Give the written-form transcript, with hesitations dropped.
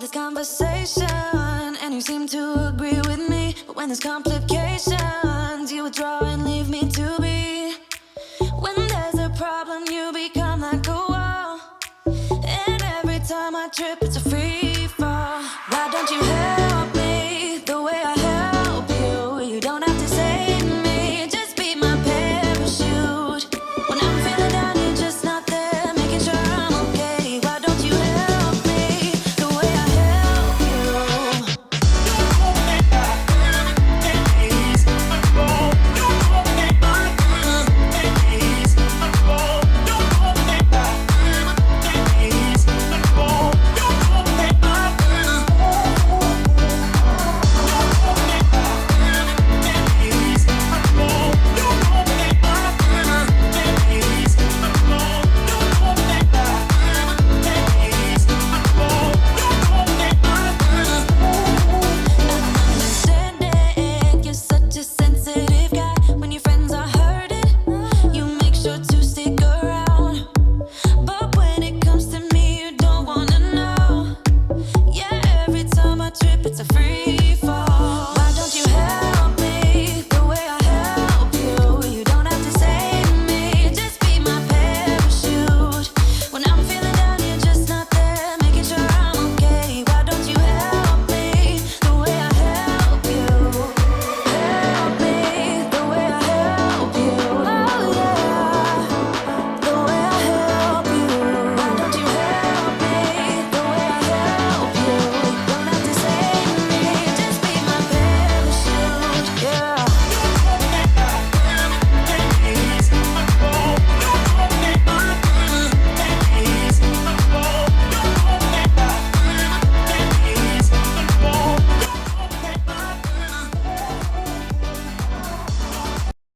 this conversation, and you seem to agree with me. But when there's complications, you withdraw and leave me to be. When there's a problem, you become like a wall, and every time I trip, it's a free fall. Why don't you help me the way I help you? You don't have to save me, just be my parachute. When I'm feeling down, you're just not there, making sure I'm okay. Why don't you help me the way I help you? Understanding, you're such a sensitive guy. When your friends are hurting, you make sure to stick around. But when it comes to me, you don't wanna know. Yeah, every time I trip, it's a free